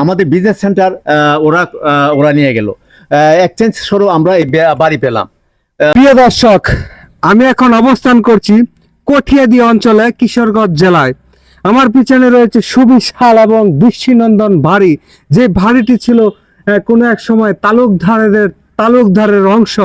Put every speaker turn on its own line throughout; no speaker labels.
আমাদের business centre ওরা ওরা নিয়ে গেল। এক্সচেঞ্জ স্বরূপ আমরা এই বাড়ি পেলাম।
প্রিয় দর্শক, আমি এখন অবস্থান করছি কঠিয়াদি অঞ্চলে, কিশোরগঞ্জ জেলায়। আমার পিছনে রয়েছে সুবিশাল এবং দৃষ্টিনন্দন বাড়ি, যে বাড়িটি ছিল কোনো এক সময় তালুকদারের অংশ।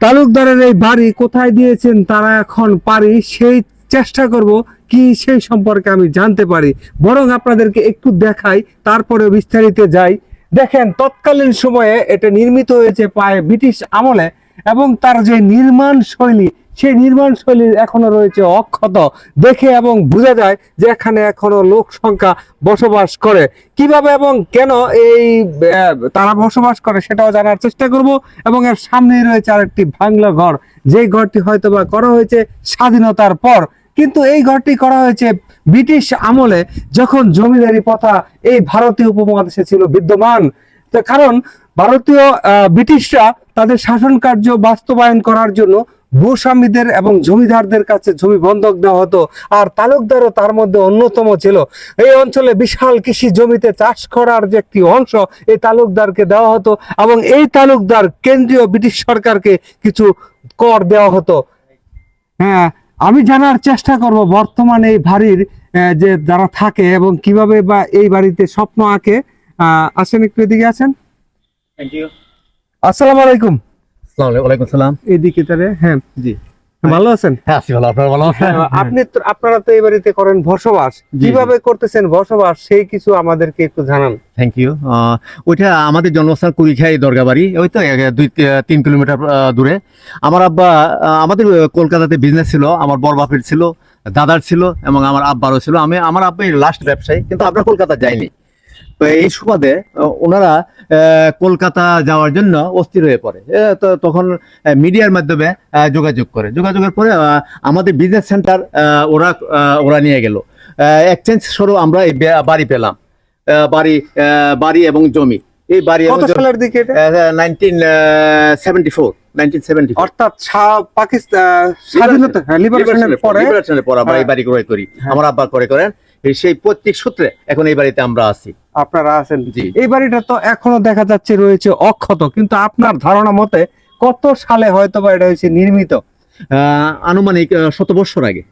তালুকদারের এই বাড়ি কোথায় দিয়েছেন তারা এখন পারি, সেই চেষ্টা করব কি সেই সম্পর্কে আমি জানতে পারি। বরং আপনাদেরকে একটু দেখাই, তারপরে বিস্তারিত যাই। দেখেন, তৎকালীন সময়ে এটা নির্মিত হয়েছে প্রায় ব্রিটিশ আমলে, এবং তার যে নির্মাণ শৈলী, সেই নির্মাণ শৈলী এখনো রয়েছে অক্ষত। দেখে এবং বোঝা যায় যে এখানে এখনো লোক সংখ্যা বসবাস করে। কিভাবে এবং কেন এই তারা বসবাস করে সেটাও জানার চেষ্টা করব। এবং এর সামনেই রয়েছে আরেকটি বাংলো ঘর, যে ঘরটি হয়তোবা করা হয়েছে স্বাধীনতার পর, কিন্তু এই ঘরটি করা হয়েছে ব্রিটিশ আমলে, যখন জমিদারি প্রথা এই ভারতীয় উপমহাদেশে ছিল বিদ্যমান। কারণ ভারতীয় ব্রিটিশরা তাদের শাসন কার্য বাস্তবায়ন করার জন্য ভূস্বামীদের এবং জমিদারদের কাছে জমি বন্ধক দেওয়া হতো, আর তালুকদারও তার মধ্যে অন্যতম ছিল। এই অঞ্চলে বিশাল কৃষি জমিতে চাষ করার যে একটি অংশ এই তালুকদারকে দেওয়া হতো, এবং এই তালুকদার কেন্দ্রীয় ব্রিটিশ সরকারকে কিছু কর দেওয়া হতো। হ্যাঁ, আমি জানার চেষ্টা করব বর্তমানে এই বাড়ির যে যারা থাকে এবং কিভাবে বা এই বাড়িতে স্বপ্ন আঁকে। আসেন, একটু এদিকে আছেন।
Thank you.
আসসালামু আলাইকুম।
ওয়ালাইকুম সালাম।
এদিকে তারে, হ্যাঁ
জি,
ভালো আছেন?
হ্যাঁ আছি ভালো। আপনারা ভালো আছেন?
আপনারা তো এই বাড়িতে করেন বসবাস, কিভাবে করতেছেন বসবাস সেই কিছু আমাদেরকে একটু জানান।
Thank you. ওইটা আমাদের জন্মস্থান কুড়িখাই দরগা বাড়ি, ওই তো 2-3 কিলোমিটার দূরে। আমার আব্বা আমাদের কলকাতাতে বিজনেস ছিল, আমার বড় বাপের ছিল, দাদার ছিল, এবং আমার আব্বারও ছিল। আমার আব্বাই লাস্ট ব্যবসায়ী, কিন্তু আমরা কলকাতা যাইনি। তো এই সুবাদে ওনারা কলকাতা যাওয়ার জন্য অস্থির হয়ে পড়ে। তো তখন মিডিয়ার মাধ্যমে যোগাযোগের পরে আমাদের বিজনেস সেন্টার ওরা নিয়ে গেল। এক্সচেঞ্জ স্বরূপ আমরা এই বাড়ি পেলাম। বাড়ি এবং জমি। এই বাড়ি
কত সালের দিকে এটা?
1974,
অর্থাৎ পাকিস্তান স্বাধীনতা লিবারেশনের পরে
আমরা এই বাড়ি ক্রয় করি। আমার আব্বা করেন সেই পৈতৃক সূত্রে এখন এই বাড়িতে আমরা আছি।
আপনারা আছেন। এই বাড়িটা তো এখনো দেখা যাচ্ছে রয়েছে অক্ষত, কিন্তু আপনার ধারণা মতে কত সালে হয়তো বা এটা হয়েছে নির্মিত?
আনুমানিক 100 বছর আগে।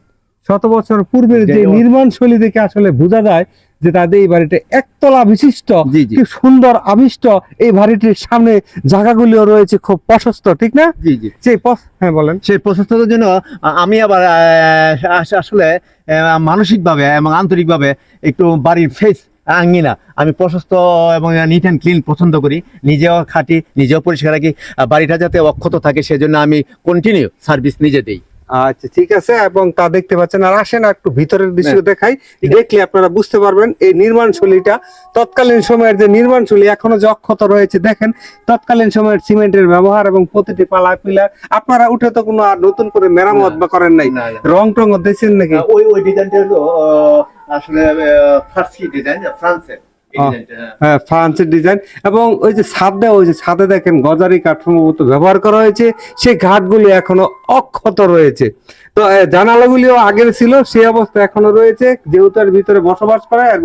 100 বছর পূর্বের যে নির্মাণ শৈলী দেখে আসলে বোঝা যায় যে তাদের এই বাড়িটা একতলা বিশিষ্ট, কি সুন্দর আবিষ্ট। এই বাড়িটির সামনে জায়গাগুলিও রয়েছে খুব প্রশস্ত, ঠিক না?
জি জি।
হ্যাঁ বলেন।
সেই প্রশস্ততার জন্য আমি আবার আসলে মানসিকভাবে এবং আন্তরিকভাবে একটু বাড়ির ফেস আঙ্গিনা আমি প্রশস্ত এবং নিট অ্যান্ড ক্লিন পছন্দ করি। নিজেও খাটি, নিজেও পরিষ্কার রাখি। বাড়িটা যাতে অক্ষত থাকে সেজন্য আমি কন্টিনিউ সার্ভিস নিজে দিই।
আচ্ছা, ঠিক আছে। এবং তা দেখতে পাচ্ছেন। আর আসেন একটু ভিতরের দৃশ্য দেখাই, দেখলে আপনারা বুঝতে পারবেন এই নির্মাণ শৈলীটা। তৎকালীন সময়ের যে নির্মাণ শৈলী এখনো যে অক্ষত রয়েছে, দেখেন তৎকালীন সময়ের সিমেন্টের ব্যবহার এবং প্রতিটি পালা পিলার আপনারা উঠে তো কোনো আর নতুন করে মেরামত বা করেন নাই, রং টং দিয়েছেন নাকি?
ওই ডিজাইনটা হলো আসলে ফার্সি ডিজাইন, ফ্রান্সের
ফ্রান্সের ডিজাইন। এবং ওই যে ছাদে দেখেন গজারি কাঠ সম্ভবত ব্যবহার করা হয়েছে, সেই ঘাটগুলি এখনো অক্ষত রয়েছে। তো জানালাগুলিও আগের ছিল, সেই অবস্থা এখনো রয়েছে, যেহেতু এর ভিতরে বসবাস করে। আর